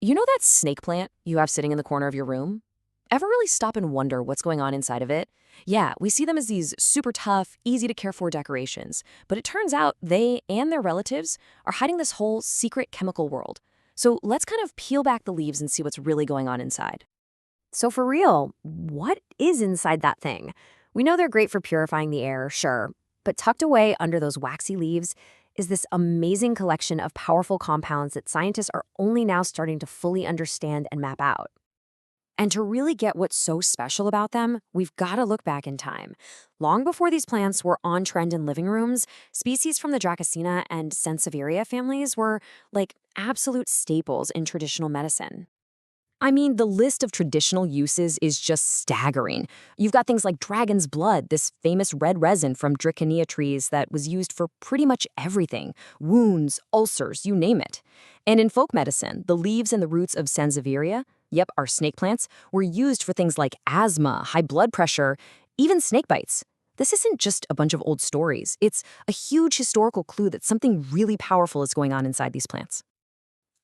You know that snake plant you have sitting in the corner of your room? Ever really stop and wonder what's going on inside of it? Yeah, we see them as these super tough, easy to care for decorations, but it turns out they and their relatives are hiding this whole secret chemical world. So let's kind of peel back the leaves and see what's really going on inside. So, for real, what is inside that thing? We know they're great for purifying the air, sure, but tucked away under those waxy leaves is this amazing collection of powerful compounds that scientists are only now starting to fully understand and map out. And to really get what's so special about them, we've got to look back in time. Long before these plants were on trend in living rooms, species from the Dracaena and Sansevieria families were like absolute staples in traditional medicine. I mean, the list of traditional uses is just staggering. You've got things like dragon's blood, this famous red resin from Dracaena trees that was used for pretty much everything wounds, ulcers, you name it. And in folk medicine, the leaves and the roots of Sansevieria, yep, our snake plants, were used for things like asthma, high blood pressure, even snake bites. This isn't just a bunch of old stories, it's a huge historical clue that something really powerful is going on inside these plants.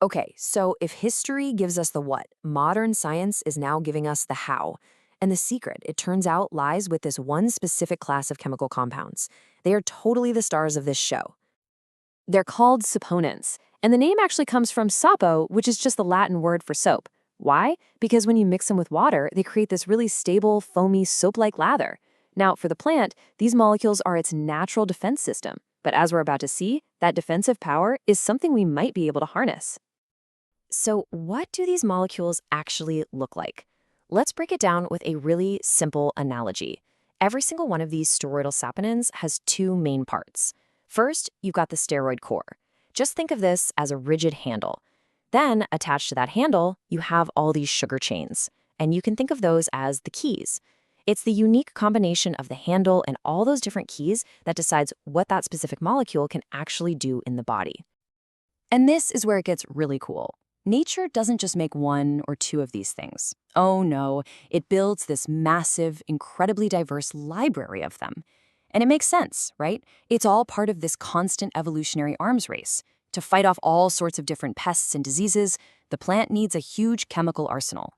Okay, so if history gives us the what, modern science is now giving us the how. And the secret, it turns out, lies with this one specific class of chemical compounds. They are totally the stars of this show. They're called saponins, and the name actually comes from sapo, which is just the Latin word for soap. Why? Because when you mix them with water, they create this really stable, foamy, soap-like lather. Now, for the plant, these molecules are its natural defense system. But as we're about to see, that defensive power is something we might be able to harness. So, what do these molecules actually look like? Let's break it down with a really simple analogy. Every single one of these steroidal saponins has two main parts. First, you've got the steroid core. Just think of this as a rigid handle. Then, attached to that handle, you have all these sugar chains, and you can think of those as the keys. It's the unique combination of the handle and all those different keys that decides what that specific molecule can actually do in the body. And this is where it gets really cool. Nature doesn't just make one or two of these things. Oh no, it builds this massive, incredibly diverse library of them. And it makes sense, right? It's all part of this constant evolutionary arms race. To fight off all sorts of different pests and diseases, the plant needs a huge chemical arsenal.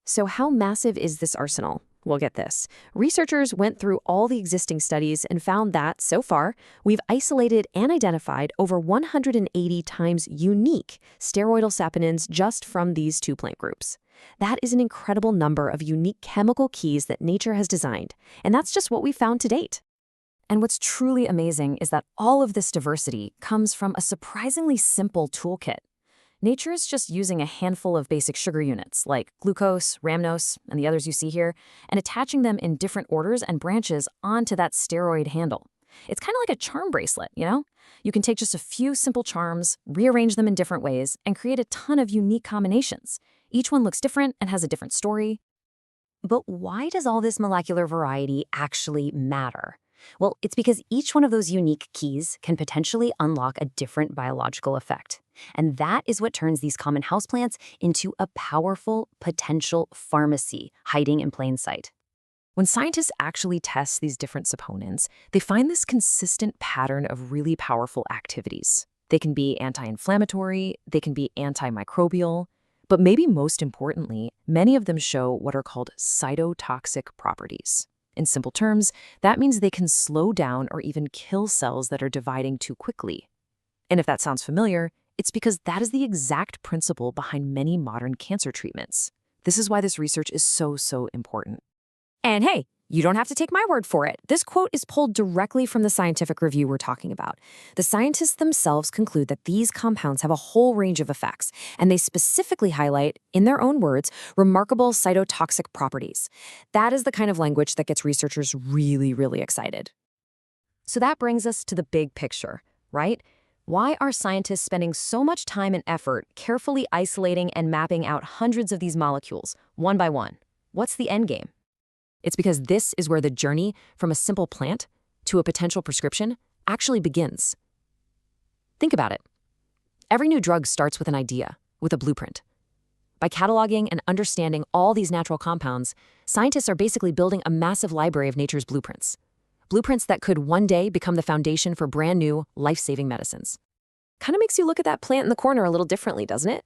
So how massive is this arsenal? Well, get this. Researchers went through all the existing studies and found that, so far, we've isolated and identified over 180 times unique steroidal saponins just from these two plant groups. That is an incredible number of unique chemical keys that nature has designed, and that's just what we found to date. And what's truly amazing is that all of this diversity comes from a surprisingly simple toolkit. Nature is just using a handful of basic sugar units, like glucose, rhamnose, and the others you see here, and attaching them in different orders and branches onto that steroid handle. It's kind of like a charm bracelet, you know? You can take just a few simple charms, rearrange them in different ways, and create a ton of unique combinations. Each one looks different and has a different story. But why does all this molecular variety actually matter? Well, it's because each one of those unique keys can potentially unlock a different biological effect. And that is what turns these common houseplants into a powerful potential pharmacy hiding in plain sight. When scientists actually test these different saponins, they find this consistent pattern of really powerful activities. They can be anti-inflammatory, they can be antimicrobial, but maybe most importantly, many of them show what are called cytotoxic properties. In simple terms, that means they can slow down or even kill cells that are dividing too quickly. And if that sounds familiar, it's because that is the exact principle behind many modern cancer treatments. This is why this research is so important. And hey, you don't have to take my word for it. This quote is pulled directly from the scientific review we're talking about. The scientists themselves conclude that these compounds have a whole range of effects, and they specifically highlight, in their own words, remarkable cytotoxic properties. That is the kind of language that gets researchers really excited. So that brings us to the big picture, right? Why are scientists spending so much time and effort carefully isolating and mapping out hundreds of these molecules, one by one? What's the end game? It's because this is where the journey from a simple plant to a potential prescription actually begins. Think about it. Every new drug starts with an idea, with a blueprint. By cataloging and understanding all these natural compounds, scientists are basically building a massive library of nature's blueprints. Blueprints that could one day become the foundation for brand new, life-saving medicines. Kind of makes you look at that plant in the corner a little differently, doesn't it?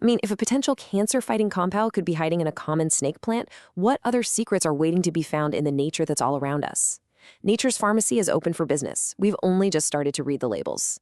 I mean, if a potential cancer-fighting compound could be hiding in a common snake plant, what other secrets are waiting to be found in the nature that's all around us? Nature's pharmacy is open for business. We've only just started to read the labels.